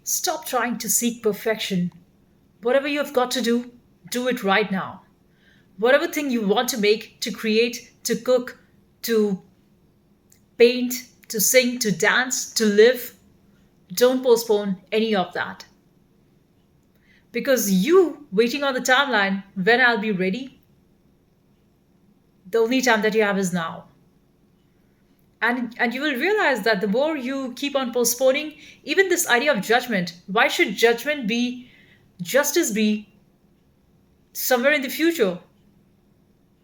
Stop trying to seek perfection. Whatever you have got to do it right now. Whatever thing you want to make, to create, to cook, to paint, to sing, to dance, to live, don't postpone any of that. Because you waiting on the timeline when I'll be ready, the only time that you have is now. And you will realize that the more you keep on postponing, even this idea of judgment, why should judgment be justice be somewhere in the future?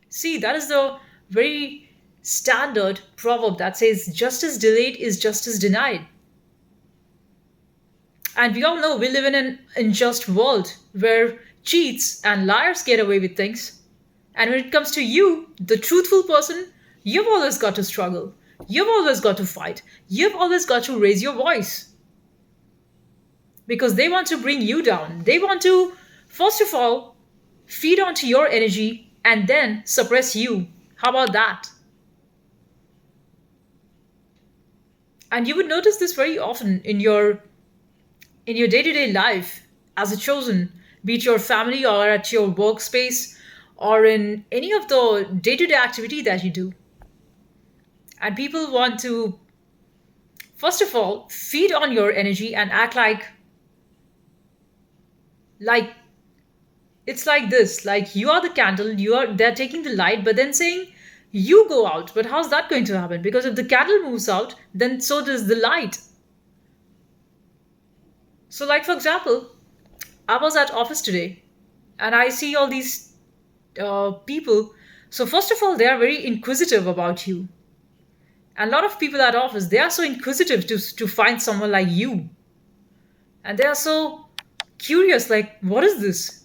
See, that is the very standard proverb that says justice delayed is justice denied. And we all know we live in an unjust world where cheats and liars get away with things. And when it comes to you, the truthful person, you've always got to struggle. You've always got to fight. You've always got to raise your voice because they want to bring you down. They want to, first of all, feed onto your energy and then suppress you. How about that? And you would notice this very often in your day-to-day life as a chosen, be it your family or at your workspace or in any of the day-to-day activity that you do. And people want to, first of all, feed on your energy and act like it's like this, like you are the candle, they're taking the light, but then saying you go out. But how's that going to happen? Because if the candle moves out, then so does the light. So, like for example, I was at office today and I see all these people. So first of all, they are very inquisitive about you. And a lot of people at office, they are so inquisitive to find someone like you. And they are so curious, like, what is this?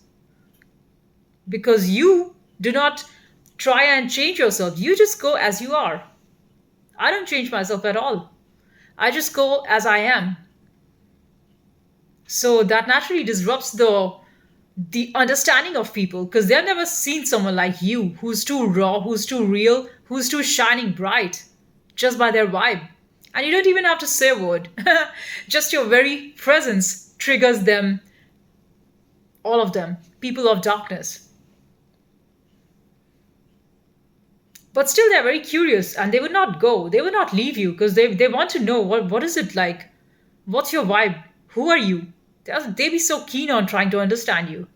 Because you do not try and change yourself. You just go as you are. I don't change myself at all. I just go as I am. So that naturally disrupts the understanding of people because they've never seen someone like you who's too raw, who's too real, who's too shining bright just by their vibe. And you don't even have to say a word. Just your very presence triggers them, all of them, people of darkness. But still, they're very curious and they would not go. They would not leave you because they want to know what is it like? What's your vibe? Who are you? They be so keen on trying to understand you.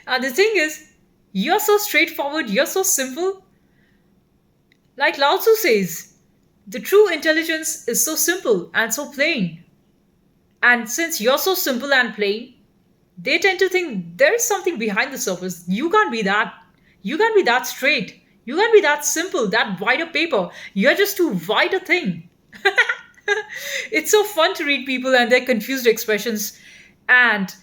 And the thing is, you're so straightforward, you're so simple. Like Lao Tzu says, the true intelligence is so simple and so plain. And since you're so simple and plain, they tend to think there is something behind the surface. You can't be that. You can't be that straight. You can't be that simple, that white of paper. You're just too white a thing. It's so fun to read people and their confused expressions. And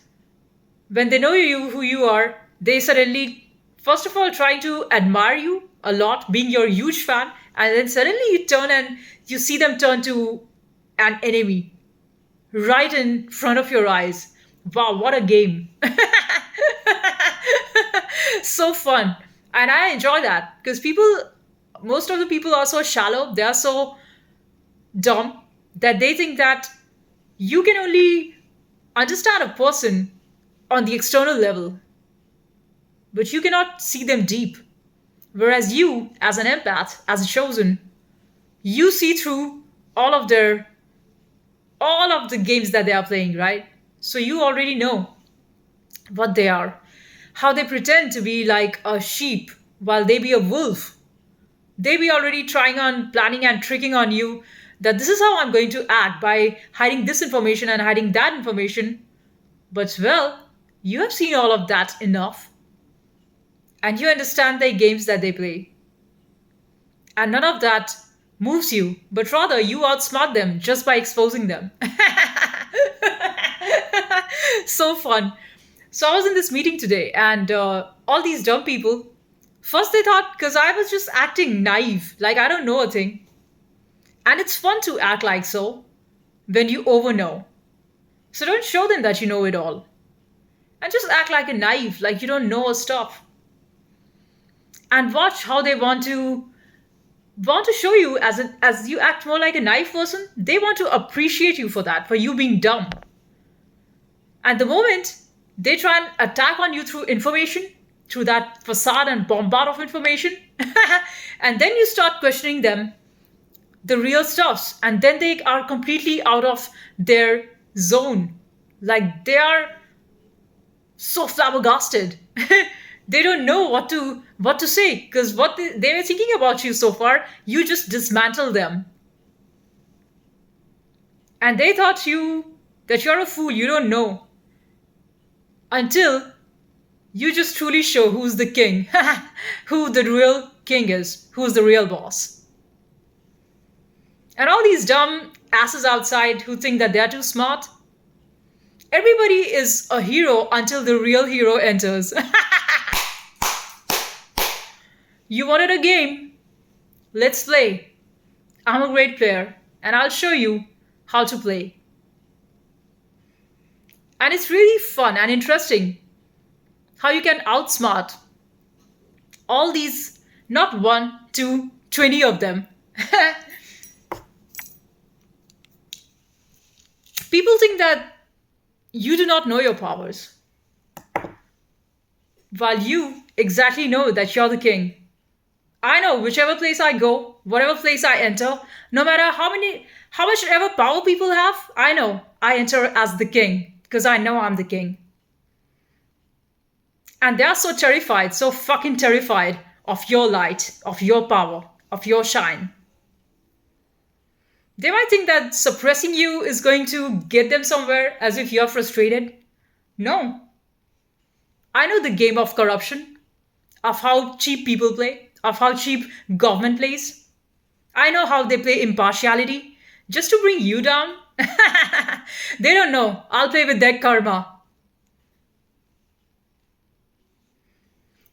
when they know who you are, they suddenly, first of all, try to admire you a lot, being your huge fan, and then suddenly you turn and you see them turn to an enemy right in front of your eyes. Wow, what a game! So fun, and I enjoy that because most of the people are so shallow, they are so dumb that they think that you can only understand a person on the external level, but you cannot see them deep. Whereas you, as an empath, as a chosen, you see through all of their all of the games that they are playing, right? So you already know what they are, how they pretend to be like a sheep while they be a wolf. They be already trying on planning and tricking on you that this is how I'm going to act by hiding this information and hiding that information. But well, you have seen all of that enough and you understand the games that they play. And none of that moves you, but rather you outsmart them just by exposing them. So fun. So I was in this meeting today and all these dumb people, first they thought because I was just acting naive, like I don't know a thing. And it's fun to act like so when you overknow. So don't show them that you know it all. And just act like a naive, like you don't know a stuff. And watch how they want to show you as you act more like a naive person. They want to appreciate you for that, for you being dumb. And the moment they try and attack on you through information, through that facade and bombard of information, and then you start questioning them, the real stuffs, and then they are completely out of their zone. Like they are so flabbergasted. They don't know what to say because what they were thinking about you so far, you just dismantle them, and they thought you that you're a fool. You don't know until you just truly show who's the king, who the real king is, who's the real boss. And all these dumb asses outside who think that they're too smart, everybody is a hero until the real hero enters. You wanted a game? Let's play. I'm a great player, and I'll show you how to play. And it's really fun and interesting how you can outsmart all these, not one, two, 20 of them. People think that you do not know your powers, while you exactly know that you're the king. I know whichever place I go, whatever place I enter, no matter how much ever power people have, I know I enter as the king because I know I'm the king. And they are so terrified, so fucking terrified of your light, of your power, of your shine. They might think that suppressing you is going to get them somewhere as if you're frustrated. No. I know the game of corruption, of how cheap people play, of how cheap government plays. I know how they play impartiality just to bring you down. They don't know. I'll play with their karma.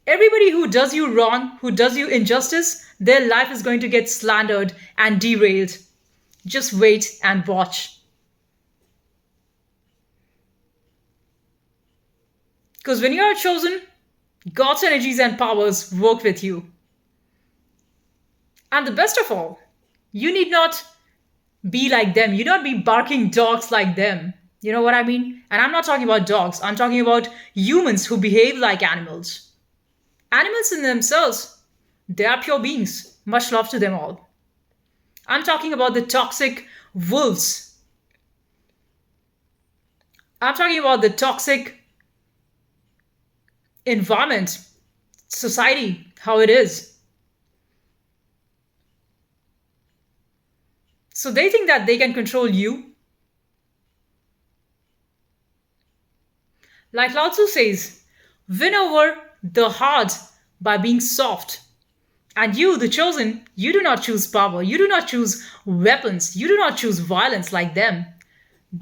Everybody who does you wrong, who does you injustice, their life is going to get slandered and derailed. Just wait and watch. Because when you are chosen, God's energies and powers work with you. And the best of all, you need not be like them. You don't be barking dogs like them. You know what I mean? And I'm not talking about dogs. I'm talking about humans who behave like animals. Animals in themselves, they are pure beings. Much love to them all. I'm talking about the toxic wolves. I'm talking about the toxic environment, society, how it is. So they think that they can control you. Like Lao Tzu says, win over the hard by being soft. And you, the chosen, you do not choose power. You do not choose weapons. You do not choose violence like them.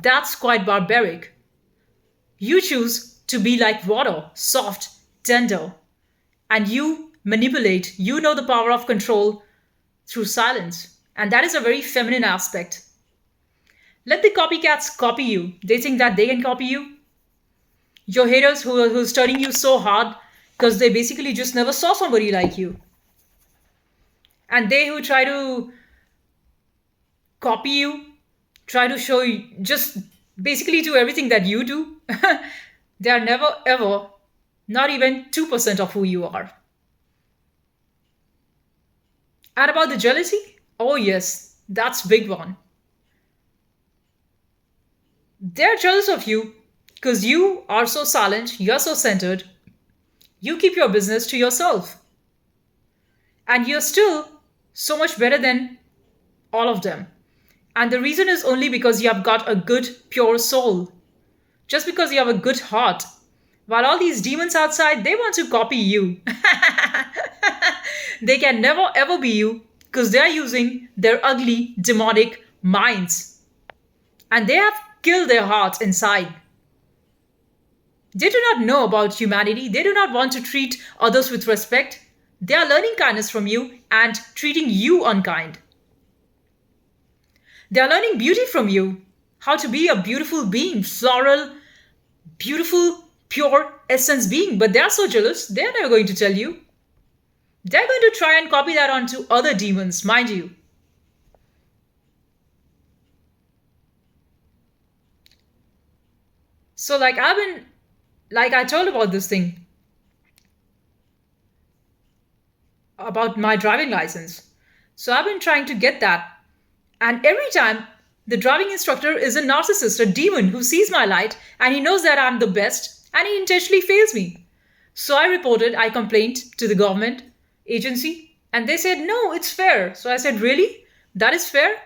That's quite barbaric. You choose to be like water, soft, tender. And you manipulate. You know the power of control through silence. And that is a very feminine aspect. Let the copycats copy you. They think that they can copy you. Your haters who are studying you so hard because they basically just never saw somebody like you. And they who try to copy you, try to show you, just basically do everything that you do, they are never ever, not even 2% of who you are. And about the jealousy? Oh yes, that's big one. They're jealous of you because you are so silent, you're so centered, you keep your business to yourself. And you're still so much better than all of them. And the reason is only because you have got a good, pure soul. Just because you have a good heart. While all these demons outside, they want to copy you. They can never ever be you because they're using their ugly, demonic minds. And they have killed their hearts inside. They do not know about humanity. They do not want to treat others with respect. They are learning kindness from you and treating you unkind. They are learning beauty from you. How to be a beautiful being, floral, beautiful, pure essence being. But they are so jealous, they are never going to tell you. They're going to try and copy that onto other demons, mind you. So like I've been like I told about this thing about my driving license. So I've been trying to get that. And every time the driving instructor is a narcissist, a demon who sees my light and he knows that I'm the best and he intentionally fails me. So I complained to the government agency and they said, no, it's fair. So I said, really? That is fair?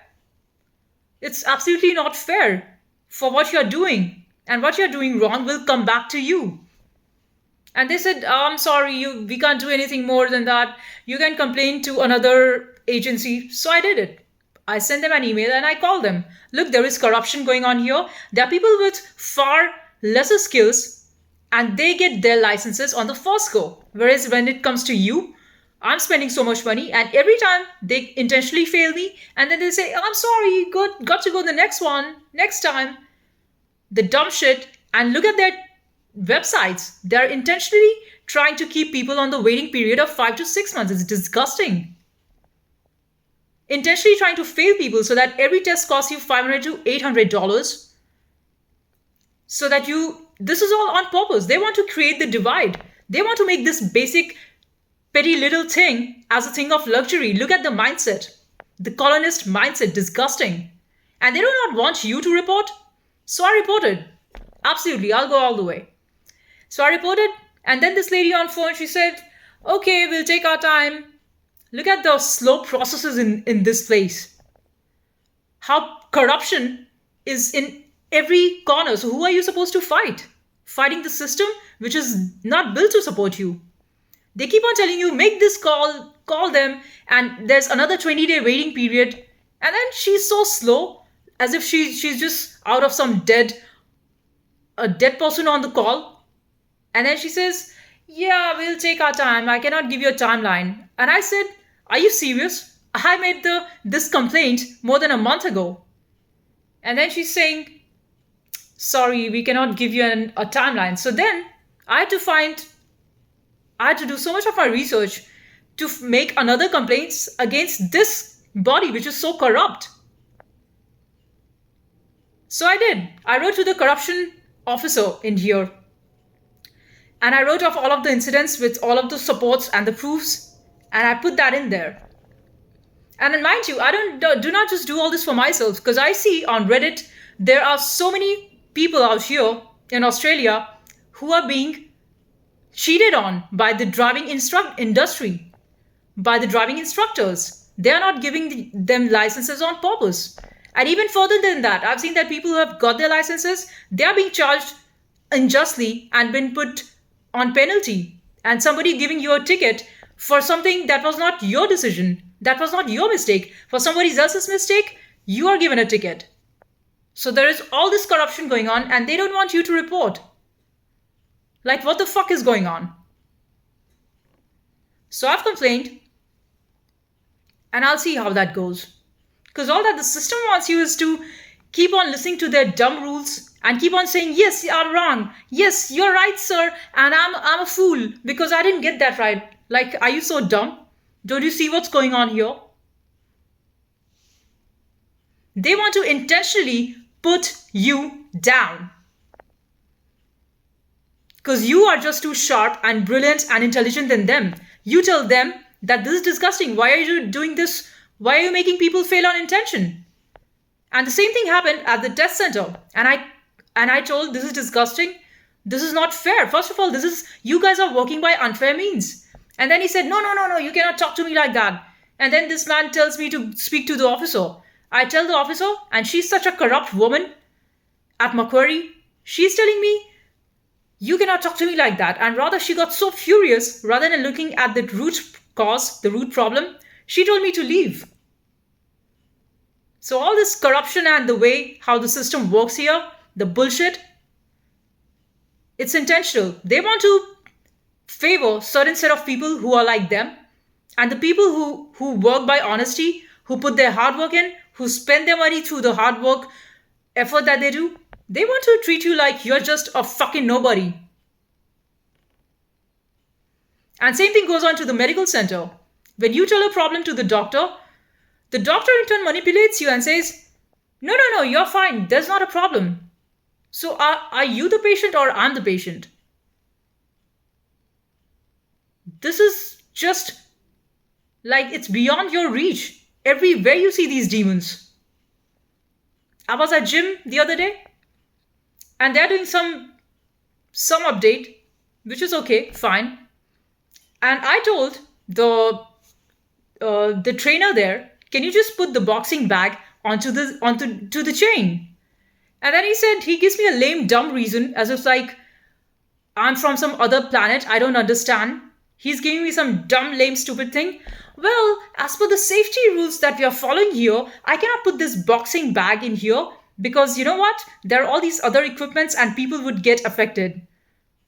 It's absolutely not fair for what you're doing. And what you're doing wrong will come back to you. And they said, oh, I'm sorry, we can't do anything more than that. You can complain to another agency. So I did it. I sent them an email and I called them. Look, there is corruption going on here. There are people with far lesser skills and they get their licenses on the first go. Whereas when it comes to you, I'm spending so much money and every time they intentionally fail me and then they say, oh, I'm sorry, got to go the next one, next time. The dumb shit. And look at their websites. They're intentionally trying to keep people on the waiting period of 5 to 6 months. It's disgusting. Intentionally trying to fail people so that every test costs you $500 to $800. So that this is all on purpose. They want to create the divide. They want to make this basic, petty little thing as a thing of luxury. Look at the mindset. The colonist mindset, disgusting. And they do not want you to report. So I reported. Absolutely, I'll go all the way. So I reported, and then this lady on phone, she said, okay, we'll take our time. Look at the slow processes in this place. How corruption is in every corner. So who are you supposed to fight? Fighting the system which is not built to support you. They keep on telling you, make this call them, and there's another 20-day waiting period. And then she's so slow, as if she's just out of some a dead person on the call. And then she says, yeah, we'll take our time. I cannot give you a timeline. And I said, are you serious? I made this complaint more than a month ago. And then she's saying, sorry, we cannot give you a timeline. So then I had to do so much of my research to make another complaints against this body, which is so corrupt. So I did. I wrote to the corruption officer in here. And I wrote off all of the incidents with all of the supports and the proofs. And I put that in there. And then mind you, I do not just do all this for myself, because I see on Reddit, there are so many people out here in Australia who are being cheated on by the driving industry, by the driving instructors. They are not giving them licenses on purpose. And even further than that, I've seen that people who have got their licenses, they are being charged unjustly and been put on penalty. And somebody giving you a ticket for something that was not your decision, that was not your mistake. For somebody else's mistake, you are given a ticket. So there is all this corruption going on and they don't want you to report. Like, what the fuck is going on? So I've complained and I'll see how that goes. Because all that the system wants you is to keep on listening to their dumb rules and keep on saying, yes, I'm wrong. Yes, you're right, sir. And I'm a fool because I didn't get that right. Like, are you so dumb? Don't you see what's going on here? They want to intentionally put you down. Because you are just too sharp and brilliant and intelligent than them. You tell them that this is disgusting. Why are you doing this? Why are you making people fail on intention? And the same thing happened at the test center. And I told, this is disgusting. This is not fair. First of all, you guys are working by unfair means. And then he said, no, you cannot talk to me like that. And then this man tells me to speak to the officer. I tell the officer, and she's such a corrupt woman at Macquarie. She's telling me, you cannot talk to me like that. And rather, she got so furious, rather than looking at the root cause, the root problem, she told me to leave. So all this corruption and the way how the system works here, the bullshit, it's intentional. They want to favor certain set of people who are like them, and the people who work by honesty, who put their hard work in, who spend their money through the hard work, effort that they do, they want to treat you like you're just a fucking nobody. And same thing goes on to the medical center. When you tell a problem to the doctor in turn manipulates you and says, no, you're fine. There's not a problem. So are you the patient or I'm the patient? This is just like it's beyond your reach. Everywhere you see these demons. I was at gym the other day and they're doing some update, which is okay, fine. And I told the trainer there, can you just put the boxing bag onto to the chain? And then he said he gives me a lame dumb reason as if like I'm from some other planet, I don't understand. He's giving me some dumb, lame, stupid thing. Well, as per the safety rules that we are following here, I cannot put this boxing bag in here because you know what? There are all these other equipments and people would get affected.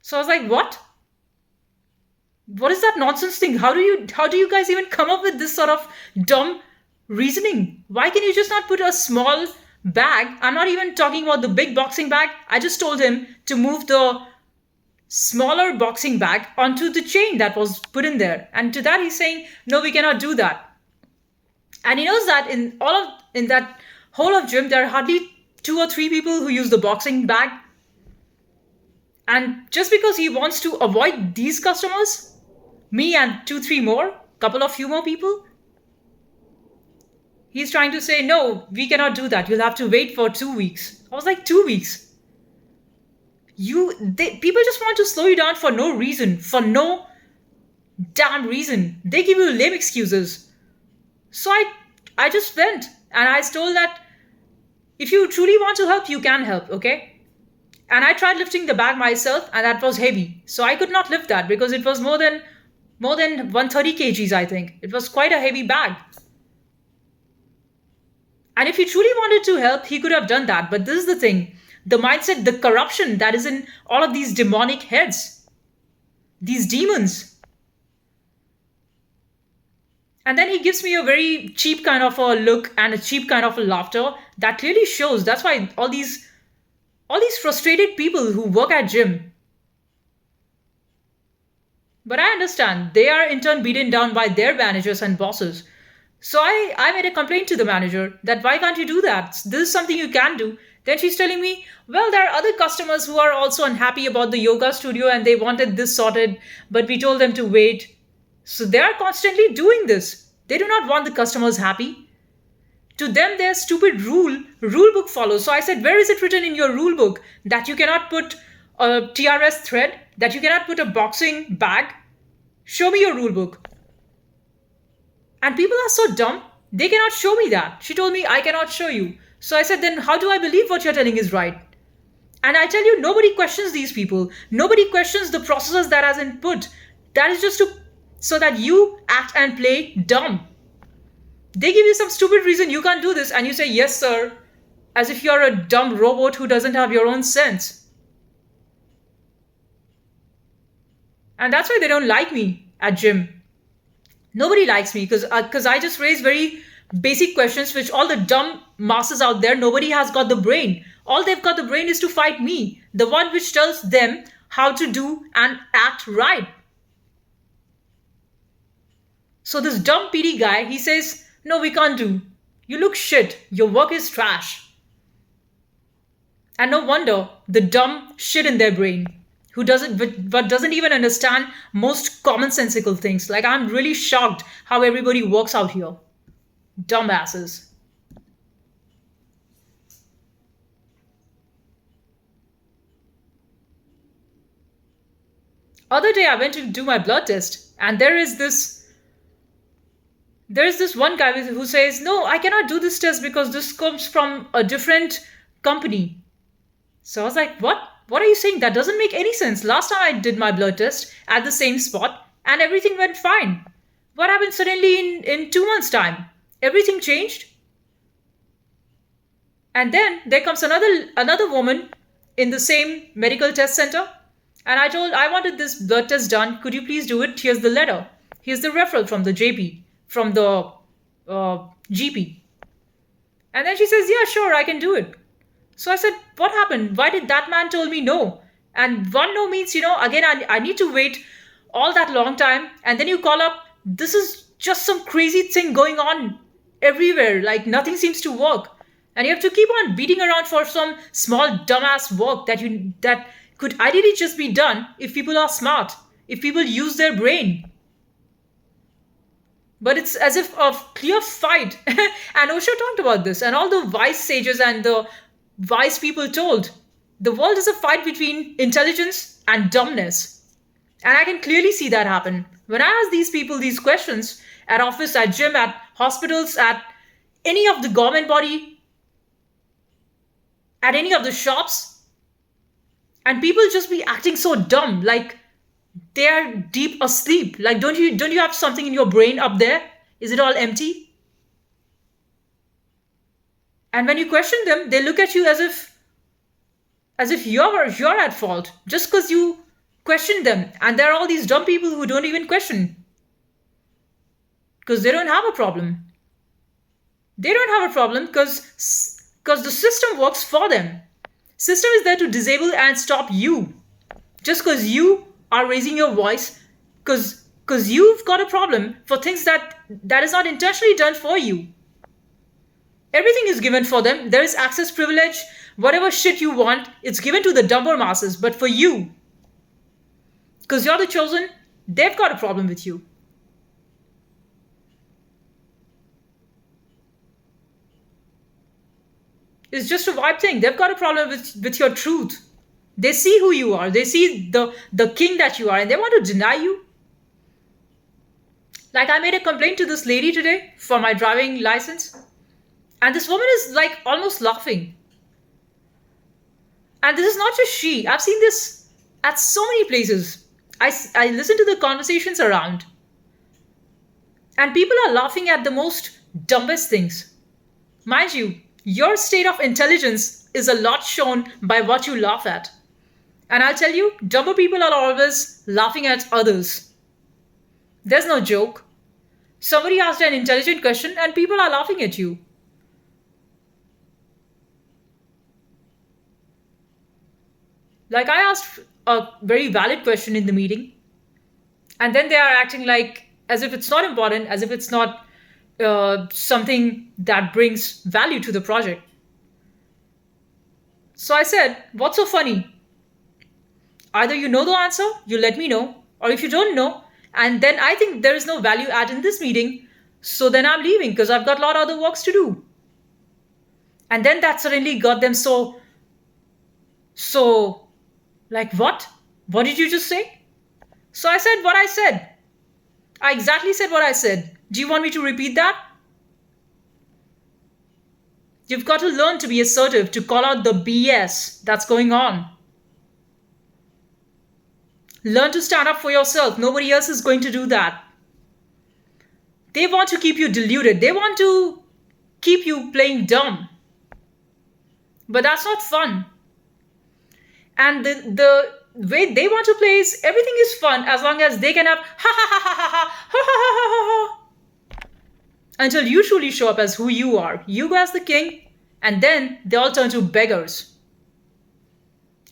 So I was like, what? What is that nonsense thing? How do you guys even come up with this sort of dumb reasoning? Why can you just not put a small bag? I'm not even talking about the big boxing bag. I just told him to move the smaller boxing bag onto the chain that was put in there. And to that he's saying, no, we cannot do that. And he knows that in that whole of gym there are hardly two or three people who use the boxing bag. And just because he wants to avoid these customers, me and two, three more, couple of few more people, he's trying to say, no, we cannot do that. You'll have to wait for 2 weeks. I was like, 2 weeks? People just want to slow you down for no reason, for no damn reason. They give you lame excuses. So I just went and I told that if you truly want to help, you can help, okay? And I tried lifting the bag myself and that was heavy. So I could not lift that because it was more than 130 kgs, I think. It was quite a heavy bag. And if he truly wanted to help, he could have done that. But this is the thing, the mindset, the corruption that is in all of these demonic heads, these demons. And then he gives me a very cheap kind of a look and a cheap kind of a laughter that clearly shows. That's why all these frustrated people who work at gym. But I understand they are in turn beaten down by their managers and bosses. So I made a complaint to the manager that why can't you do that? This is something you can do. Then she's telling me, well, there are other customers who are also unhappy about the yoga studio and they wanted this sorted, but we told them to wait. So they are constantly doing this. They do not want the customers happy. To them, their stupid rule book follows. So I said, where is it written in your rule book that you cannot put a TRS thread, that you cannot put a boxing bag? Show me your rule book. And people are so dumb, they cannot show me that. She told me, I cannot show you. So I said, then how do I believe what you're telling is right? And I tell you, nobody questions these people. Nobody questions the processes that has been put. That is just so that you act and play dumb. They give you some stupid reason you can't do this and you say, yes, sir, as if you're a dumb robot who doesn't have your own sense. And that's why they don't like me at gym. Nobody likes me because I just raise very basic questions which all the dumb masses out there, nobody has got the brain. All they've got the brain is to fight me, the one which tells them how to do and act right. So this dumb PD guy, he says, no, we can't do. You look shit. Your work is trash. And no wonder the dumb shit in their brain who doesn't even understand most commonsensical things. Like I'm really shocked how everybody works out here. Dumbasses. Other day I went to do my blood test and there's this one guy who says, no, I cannot do this test because this comes from a different company. So I was like, what are you saying? That doesn't make any sense. Last time I did my blood test at the same spot and everything went fine. What happened suddenly in 2 months' time? Everything changed. And then there comes another woman in the same medical test center. And I wanted this blood test done. Could you please do it? Here's the letter. Here's the referral from the JP, from the GP. And then she says, yeah, sure, I can do it. So I said, what happened? Why did that man told me no? And one no means, again, I need to wait all that long time. And then you call up, this is just some crazy thing going on everywhere. Like nothing seems to work. And you have to keep on beating around for some small dumbass work that could ideally just be done if people are smart, if people use their brain. But it's as if a clear fight. And Osho talked about this, and all the wise sages and the wise people told the world is a fight between intelligence and dumbness. And I can clearly see that happen. When I ask these people these questions at office, at gym, at hospitals, at any of the government body, at any of the shops, and people just be acting so dumb, like they're deep asleep. Like don't you have something in your brain up there? Is it all empty? And when you question them, they look at you as if you're at fault just because you question them. And there are all these dumb people who don't even question because they don't have a problem. They don't have a problem because the system works for them. System is there to disable and stop you. Just because you are raising your voice, because you've got a problem for things that is not intentionally done for you. Everything is given for them. There is access privilege. Whatever shit you want, it's given to the dumber masses. But for you, because you're the chosen, they've got a problem with you. It's just a vibe thing. They've got a problem with your truth. They see who you are. They see the king that you are, and they want to deny you. Like I made a complaint to this lady today for my driving license, and this woman is like almost laughing. And this is not just she. I've seen this at so many places. I listen to the conversations around, and people are laughing at the most dumbest things. Mind you, your state of intelligence is a lot shown by what you laugh at. And I'll tell you, dumber people are always laughing at others. There's no joke. Somebody asked an intelligent question and people are laughing at you. Like I asked a very valid question in the meeting, and then they are acting like as if it's not important, as if it's not something that brings value to the project. So I said, what's so funny? Either you know the answer, you let me know, or if you don't know, and then I think there is no value add in this meeting, so then I'm leaving because I've got a lot of other works to do. And then that suddenly got them so, like, what? What did you just say? So I said what I said. I exactly said what I said. Do you want me to repeat that? You've got to learn to be assertive, to call out the BS that's going on. Learn to stand up for yourself. Nobody else is going to do that. They want to keep you deluded. They want to keep you playing dumb. But that's not fun. And the way they want to play is everything is fun as long as they can have ha ha ha ha ha ha ha ha ha ha until you truly show up as who you are. You go as the king, and then they all turn to beggars.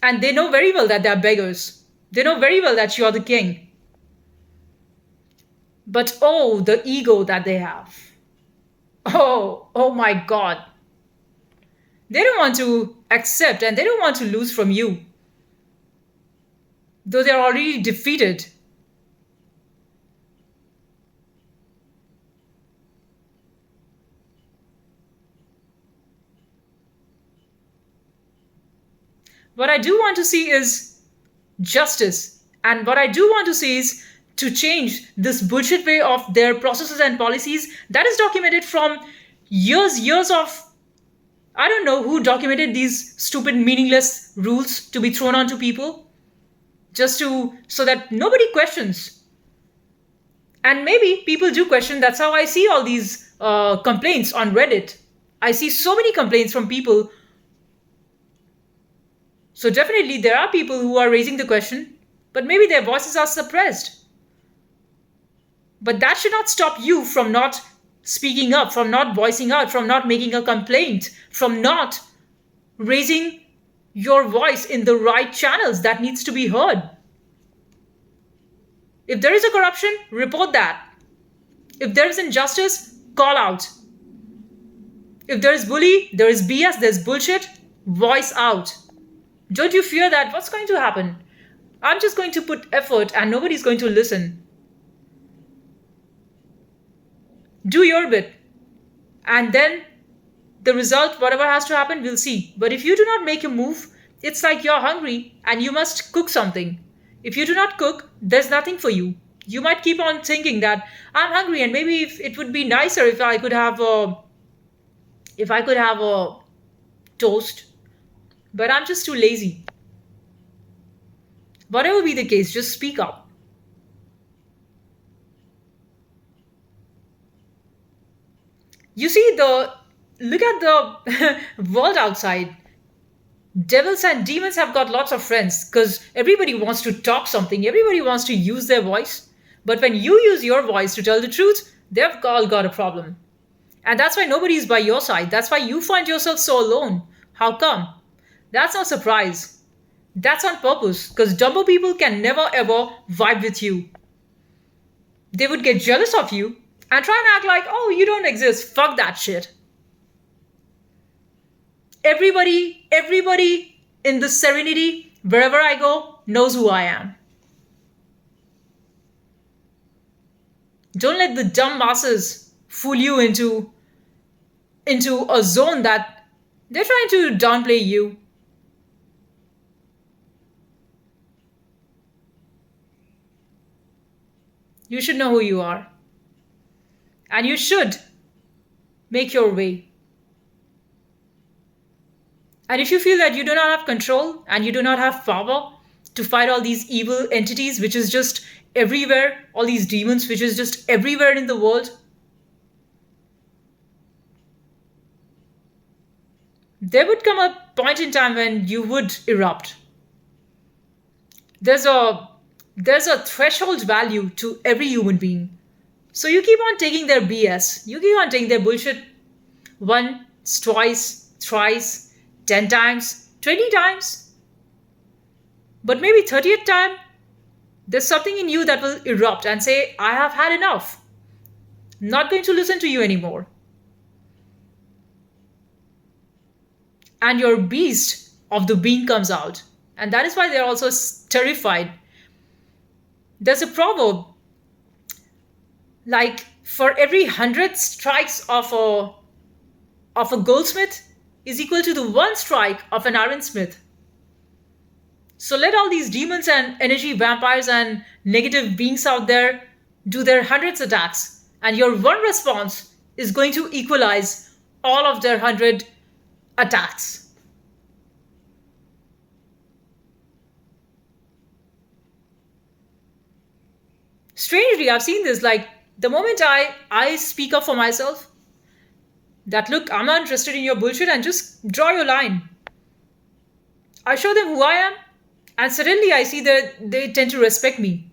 And they know very well that they're beggars. They know very well that you are the king. But oh, the ego that they have. Oh my God. They don't want to accept and they don't want to lose from you. Though they're already defeated. What I do want to see is justice. And what I do want to see is to change this bullshit way of their processes and policies that is documented from years of, I don't know who documented these stupid meaningless rules to be thrown onto people so that nobody questions. And maybe people do question. That's how I see all these complaints on Reddit. I see so many complaints from people. So definitely there are people who are raising the question, but maybe their voices are suppressed. But that should not stop you from not speaking up, from not voicing out, from not making a complaint, from not raising your voice in the right channels that needs to be heard. If there is a corruption, report that. If there is injustice, call out. If there is bully, there is BS, there's bullshit, voice out. Don't you fear that what's going to happen? I'm just going to put effort and nobody's going to listen. Do your bit. And then the result, whatever has to happen, we'll see. But if you do not make a move, it's like you're hungry and you must cook something. If you do not cook, there's nothing for you. You might keep on thinking that I'm hungry and maybe if it would be nicer if I could have a toast, but I'm just too lazy. Whatever be the case, just speak up. You see, the look at the world outside. Devils and demons have got lots of friends because everybody wants to talk something, everybody wants to use their voice. But when you use your voice to tell the truth, they've all got a problem. And that's why nobody's by your side. That's why you find yourself so alone. How come? That's no surprise. That's on purpose because Dumbo people can never ever vibe with you. They would get jealous of you and try and act like, oh, you don't exist. Fuck that shit. Everybody in the Serenity, wherever I go, knows who I am. Don't let the dumb masses fool you into a zone that they're trying to downplay you. You should know who you are. And you should make your way. And if you feel that you do not have control and you do not have power to fight all these evil entities, which is just everywhere, all these demons, which is just everywhere in the world, there would come a point in time when you would erupt. There's a threshold value to every human being. So you keep on taking their BS. You keep on taking their bullshit once, twice, thrice, 10 times, 20 times. But maybe 30th time, there's something in you that will erupt and say, I have had enough. Not going to listen to you anymore. And your beast of the being comes out. And that is why they're also terrified. There's a proverb like for every 100 strikes of a goldsmith is equal to the one strike of an ironsmith. So let all these demons and energy vampires and negative beings out there do their hundreds attacks, and your one response is going to equalize all of their 100 attacks. Strangely, I've seen this like the moment I speak up for myself, that look, I'm not interested in your bullshit and just draw your line. I show them who I am, and suddenly I see that they tend to respect me.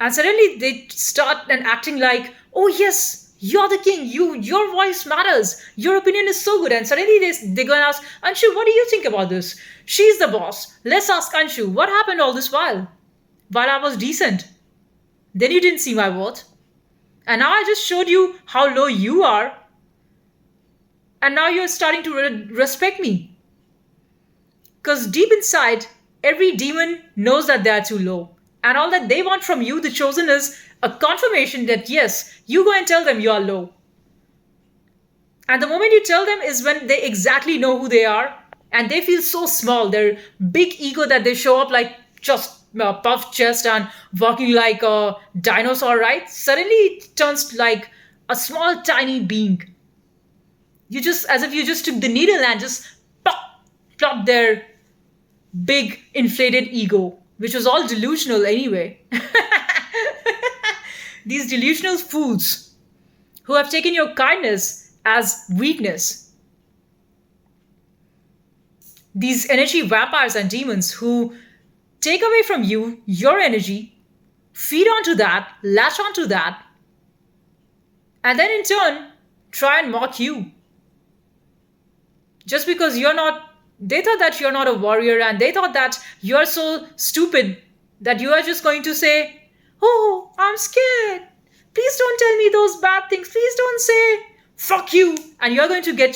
And suddenly they start and acting like, oh yes, you're the king, your voice matters, your opinion is so good. And suddenly they go and ask, Anshu, what do you think about this? She's the boss. Let's ask Anshu, what happened all this while? While I was decent. Then you didn't see my worth. And now I just showed you how low you are. And now you're starting to respect me. Because deep inside, every demon knows that they are too low. And all that they want from you, the chosen, is a confirmation that yes, you go and tell them you are low. And the moment you tell them is when they exactly know who they are. And they feel so small, their big ego, that they show up like just puffed chest and walking like a dinosaur, right? Suddenly it turns like a small tiny being. You just, as if you just took the needle and just plop their big inflated ego, which was all delusional anyway. These delusional fools who have taken your kindness as weakness. These energy vampires and demons who take away from you your energy, feed onto that, latch onto that, and then in turn try and mock you. Just because they thought that you're not a warrior, and they thought that you're so stupid that you are just going to say, oh, I'm scared. Please don't tell me those bad things. Please don't say fuck you, and you're going to get